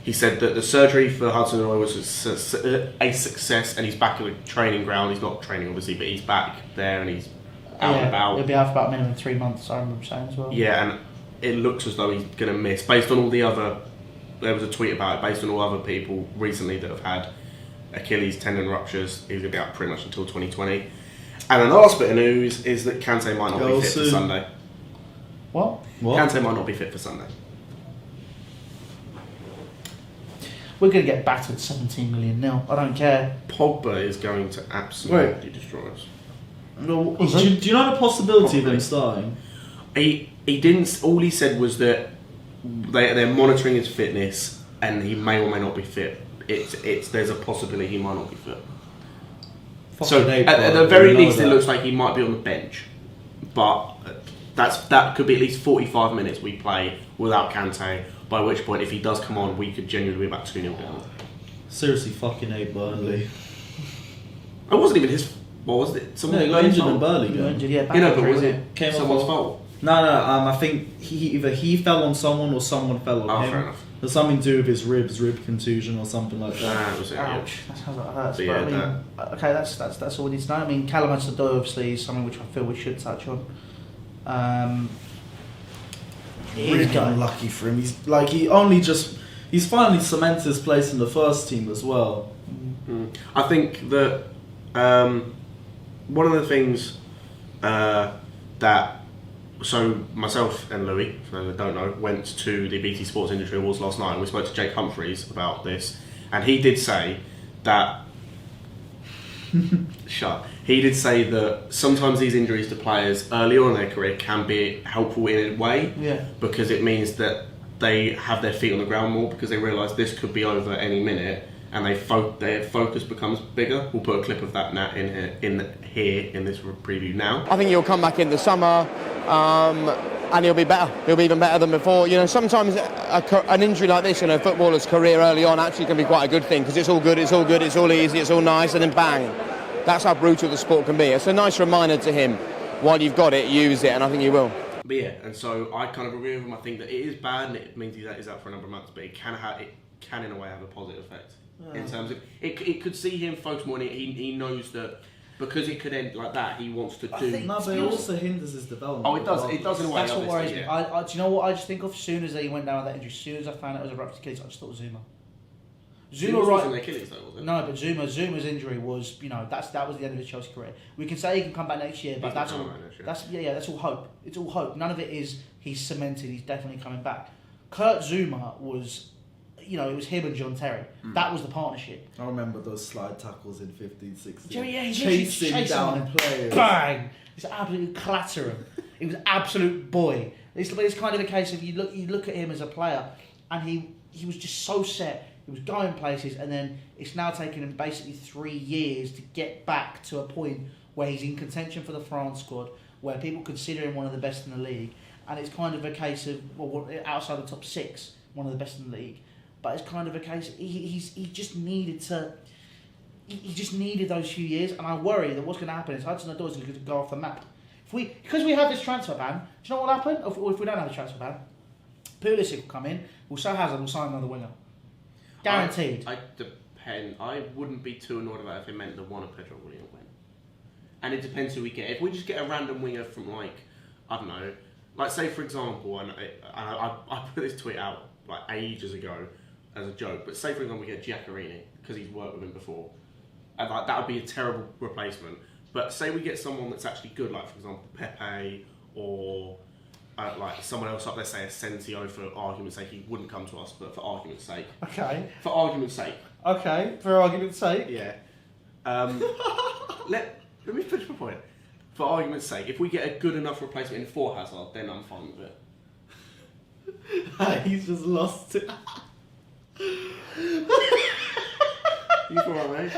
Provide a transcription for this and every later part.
He said that the surgery for Hudson-Odoi was a success, and he's back at the training ground. He's not training, obviously, but he's back there and he's out and about. He'll be out for about minimum 3 months, I remember saying as well. Yeah, and it looks as though he's going to miss. Based on all the other... There was a tweet about it, based on all other people recently that have had Achilles tendon ruptures, he's going to be out pretty much until 2020. And the last bit of news is that Kante might not be fit for Sunday. What? Kante might not be fit for Sunday. We're going to get battered 17 million nil. I don't care. Pogba is going to absolutely destroy us. No, do you know the possibility of him starting? He didn't. All he said was that they're monitoring his fitness, and he may or may not be fit. There's a possibility he might not be fit. So at the very least, it looks like he might be on the bench, but that could be at least 45 minutes we play without Kante. By which point, if he does come on, we could genuinely be about 2-0 down. Seriously, fucking hate Burnley. It wasn't even his. What was it? Someone got injured in Burnley. But was it someone's fault? No. I think either he fell on someone or someone fell on him. Fair enough. There's something to do with his rib contusion or something like that. Was it? Ouch! That sounds like it hurts. But But yeah, okay, that's all we need to know. I mean, Callum Hudson-Odoi obviously is something which I feel we should touch on. Really unlucky for him. He's finally cemented his place in the first team as well. Mm-hmm. I think that one of the things so myself and Louis, for those that don't know, went to the BT Sports Industry Awards last night, and we spoke to Jake Humphreys about this, and he did say that he did say that sometimes these injuries to players early on in their career can be helpful in a way, because it means that they have their feet on the ground more, because they realise this could be over any minute, and their focus becomes bigger. We'll put a clip of that now in this preview now. I think he'll come back in the summer, and he'll be better. He'll be even better than before. You know, sometimes an injury like this in a footballer's career early on actually can be quite a good thing, because it's all good, it's all easy, it's all nice, and then bang. That's how brutal the sport can be. It's a nice reminder to him, while you've got it, use it, and I think you will. But yeah, and so I kind of agree with him. I think that it is bad, and it means he's out for a number of months, but it can in a way have a positive effect. In terms of, it could see him focus more on it. He knows that because it could end like that, he wants to do... No, but it also hinders his development. Oh, it does. It does in a way. That's what worries me. Do you know what I just think of? As soon as he went down with that injury, as soon as I found out it was a ruptured Achilles, I just thought Zuma. Zuma wasn't the Achilles though, was it? No, but Zuma's injury was, that was the end of his Chelsea career. We can say he can come back next year, but that's all hope. It's all hope. None of it is he's cemented, he's definitely coming back. Kurt Zuma was, it was him and John Terry. That was the partnership. I remember those slide tackles in 15, 16. Yeah, he's chasing down players. Bang! He's absolutely clatter him. He was absolute boy. It's kind of a case of you look at him as a player, and he was just so set. He was going places, and then it's now taken him basically 3 years to get back to a point where he's in contention for the France squad, where people consider him one of the best in the league, and it's kind of a case of outside the top 6, one of the best in the league. But it's kind of a case he just needed those few years, and I worry that what's going to happen is Hudson-Odoi is going to go off the map. Because we have this transfer ban, do you know what will happen? Or if we don't have a transfer ban, Pulisic will come in, we'll show Hazard, we'll sign another winger. Guaranteed. I wouldn't be too annoyed about it if it meant that one of Pedro William went. And it depends who we get. If we just get a random winger from I don't know, say for example, and I put this tweet out ages ago as a joke, but say for example we get Giaccherini because he's worked with him before, and that would be a terrible replacement. But say we get someone that's actually good, for example Pepe or someone else up there, say Asensio, for argument's sake. He wouldn't come to us, but for argument's sake. Okay. For argument's sake. Okay, for argument's sake. Yeah. Let me finish my point. For argument's sake, if we get a good enough replacement in for Hazard, then I'm fine with it. He's just lost it. You alright, mate?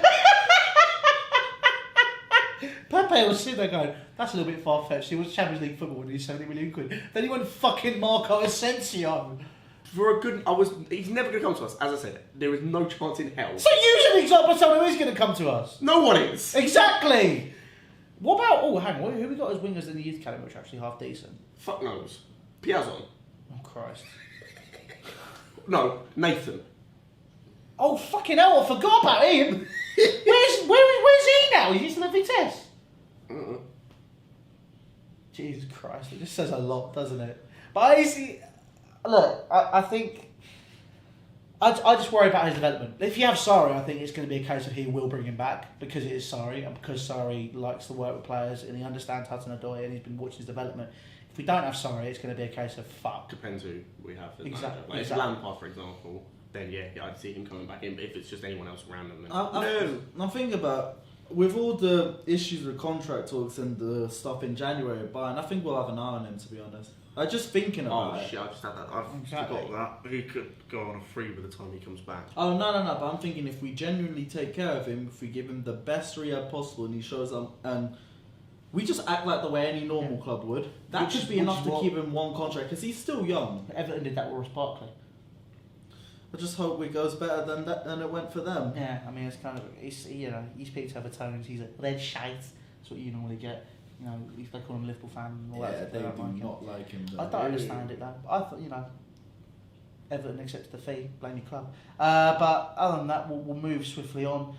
Pepe was sitting there going, that's a little bit far-fetched. He was Champions League football and he's 70 million quid. Then he went fucking Marco Asensio. He's never going to come to us. As I said, there is no chance in hell. So use an example of someone who is going to come to us. No one is. Exactly. What about, hang on, who we got as wingers in the youth academy which are actually half decent? Fuck knows. Piazon. Oh, Christ. No, Nathan. Oh, fucking hell, I forgot about him. Where's he now? He's in the Vitesse. Jesus Christ, it just says a lot, doesn't it? But I think... I just worry about his development. If you have Sarri, I think it's going to be a case of he will bring him back because it is Sarri and because Sarri likes to work with players and he understands Hudson-Odoi and he's been watching his development. If we don't have Sarri, it's going to be a case of fuck. Depends who we have. Exactly. Like if Lampard, for example, then yeah, I'd see him coming back in. But if it's just anyone else around him, then I'm thinking about, with all the issues with contract talks and the stuff in January at Bayern, I think we'll have an eye on him, to be honest. I'm just thinking about it. Oh shit, I just had that. I forgot that. He could go on a free by the time he comes back. Oh, no, but I'm thinking if we genuinely take care of him, if we give him the best rehab possible and he shows up and we just act like the way any normal club would, that should be enough to keep him one contract because he's still young. Everton did that with Ross Barkley. I just hope it goes better than it went for them. Yeah, I mean, it's kind of, he speaks over tones, he's like, they're shite, that's what you normally get. You know, if they call him a Liverpool fan and all that. They do not like him. I don't understand it though. I thought, Everton accepted the fee, blame your club. But other than that, we'll move swiftly on.